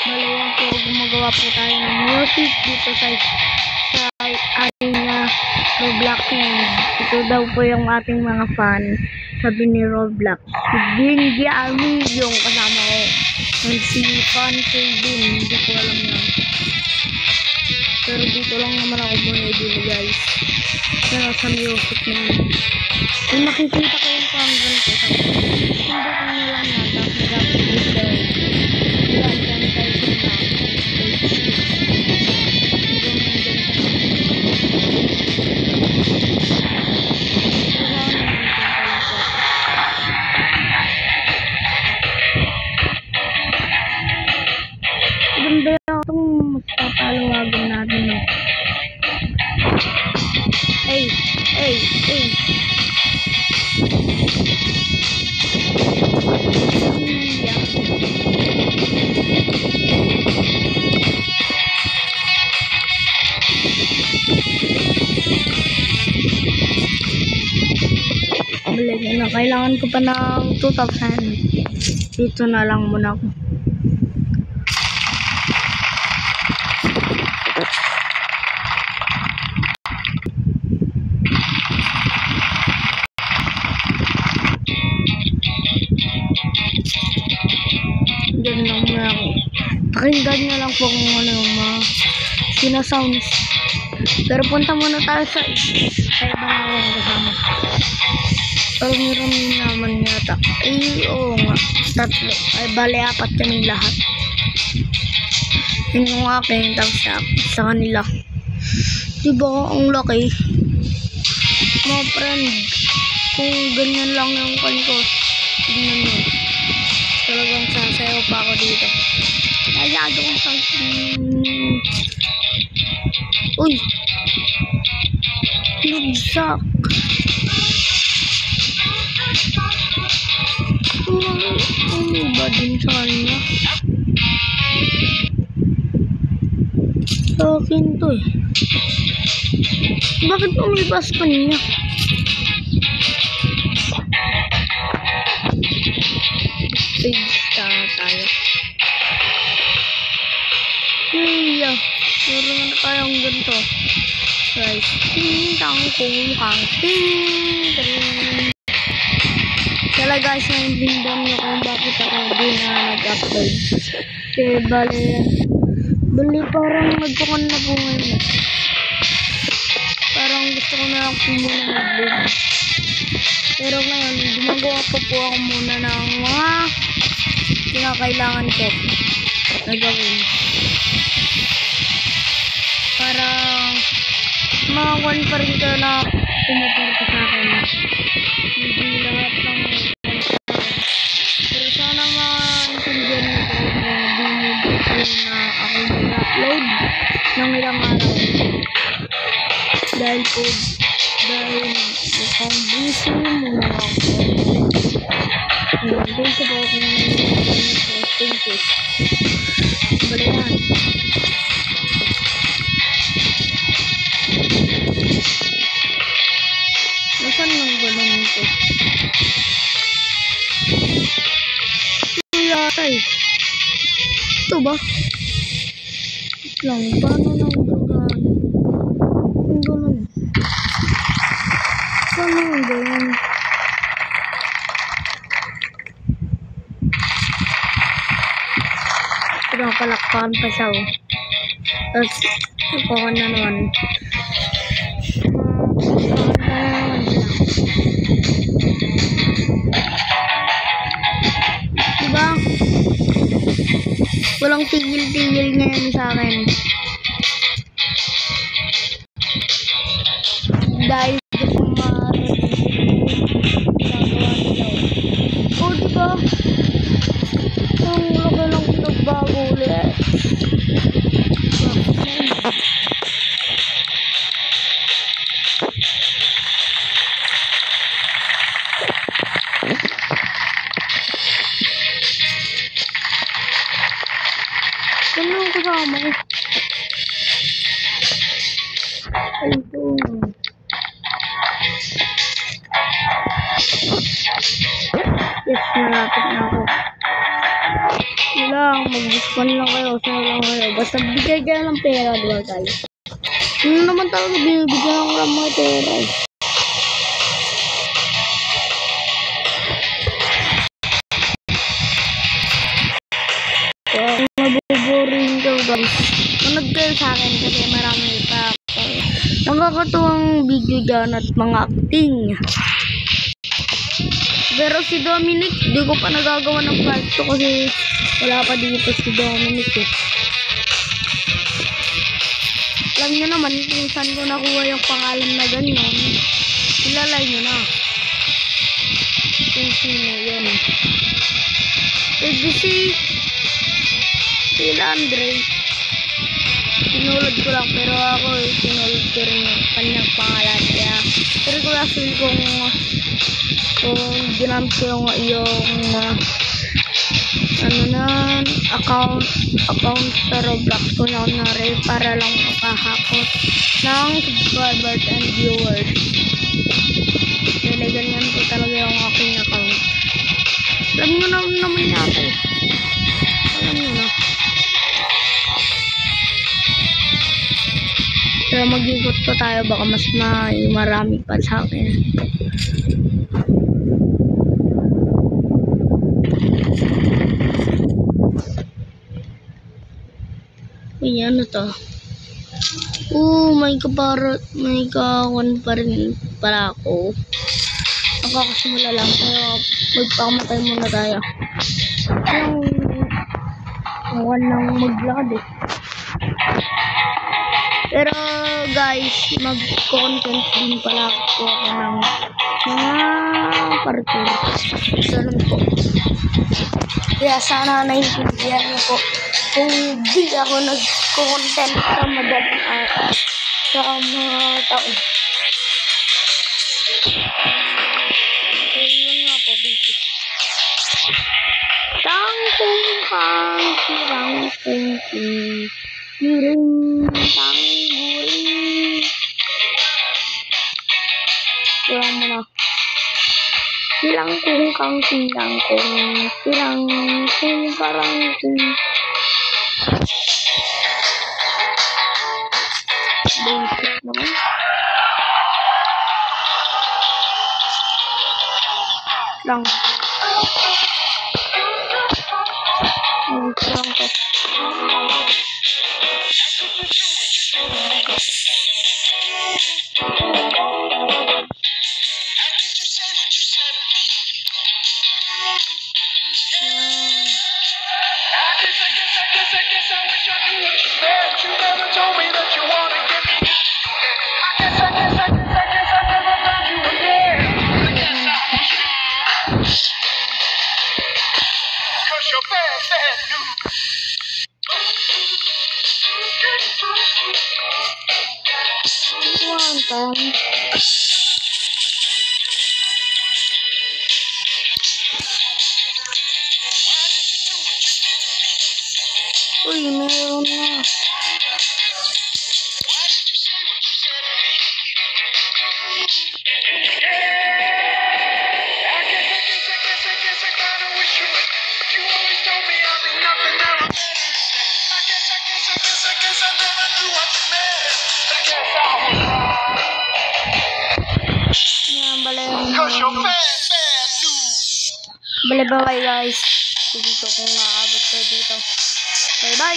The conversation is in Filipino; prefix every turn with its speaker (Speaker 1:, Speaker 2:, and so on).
Speaker 1: Malawang po gumagawa po tayo ng music dito sa ating Roblox ngayon. Ito daw po yung ating mga fan. Sabi ni Roblox, si Bingy Army yung kasama ko. And si Fan Kevin, hindi ko alam yan. Pero dito lang naman ako muna dito guys. Pero sa music na yun. Kung makikita ko yung panggan ko, hindi ko nyo lang yan. Tapos nag-upload dito. Yan tayo sa ganda lang itong mas papalawagan natin. Hey. Balik na, kailangan ko pa ng 2,000. Dito na lang muna ako. Diyan lang muna ako. Pakinggan nyo lang po kung ano yung mga sinasounds. Pero punta muna tayo sa ibang akong kasama. Pero meron naman yata. Oo nga. 3. Ay bali 4 kaming lahat. Yun yung akin. Tapos sa kanila. Diba ang laki? Mga friend. Kung ganyan lang yung kanto. Tignan nyo. Talagang sasayaw pa ako dito. Ayado kong uy! Nagsak! Ano ba din sa kanya? Sa akin to eh. Bakit umibas pa niya? Tayo. Iya, meron na tayong ganito. Guys, ting-tang kung kang ting-ting. Kaya guys, naintindihan nyo kung bakit ako din na nag-upload. Kaya bali parang nagpukan na po ngayon. Parang gusto ko na lang po muna mag-vlog. Pero ngayon, gumagawa po ako muna ng mga kinakailangan ko na gawin para makakuan pa rin ka na pumupunta sa akin. Hindi lahat ng pero sana maintindihan nyo ko kung di nyo na ako mag-upload ng ilang araw dahil mukhang busy muna ako. Doon sa bawat posting balayan. Nasaan nang balon ito? Yatay. Ito ba? Lang, paano nang gagaan? Ang balon. Saan nang balon? Palakpakan pa siya oh. Tapos ito ko na naman diba walang tigil-tigil ngayon sa akin dahil gusto oh diba ang laki lang pinagbago ulit. Ano ang kasama ko? Ito. Yes, malapit na ako. Wala. lang, mag-discount lang kayo, saan lang kayo. Basta bigay kayo ng pera, diba guys? Ano naman talaga binibigyan ng mga pera eh. Kaya mabuboring ko guys. Manood kayo sa akin kasi marami pa nakakatuwang video dyan at mga acting. Pero si Dominic, di ko pa nagagawa ng part 2 kasi wala pa dito si Dominic eh. Alam nyo naman kung saan ko nakuha yung pangalan na ganyan. Ilalay nyo na. Kung sino yun. Pwede si Andre. Sinulod ko lang pero ako sinulod ko rin yung kanyang pangalan. Kaya pero ko feel kung ginamit ko yung ano na account sa Roblox ko na rin para lang makahakot ng subscribers and viewers. Kaya ganyan ko talaga yung aking account. Alam nyo naman natin. Alam nyo na. Pero mag-ikot pa tayo baka mas marami pa sa akin. Uy, ano to? May kawan pa rin para ako. Nakakasimula lang pero magpakamatay muna tayo. Yung walang maglakad eh. Pero guys, mag-content din pala ako ng mga parkour. Ganun po. Kaya sana naiintindihan niyo po kung di ako nag-content sa madaling araw sa mga tao. So yun nga po, basic. Tangkung Giring tangguring. Kurang mo na. Silang kung silang kung parang basic naman. Lang. Lang ko. Uy, meron na. Bye guys. Dito kung nakabot ko dito. Bye bye.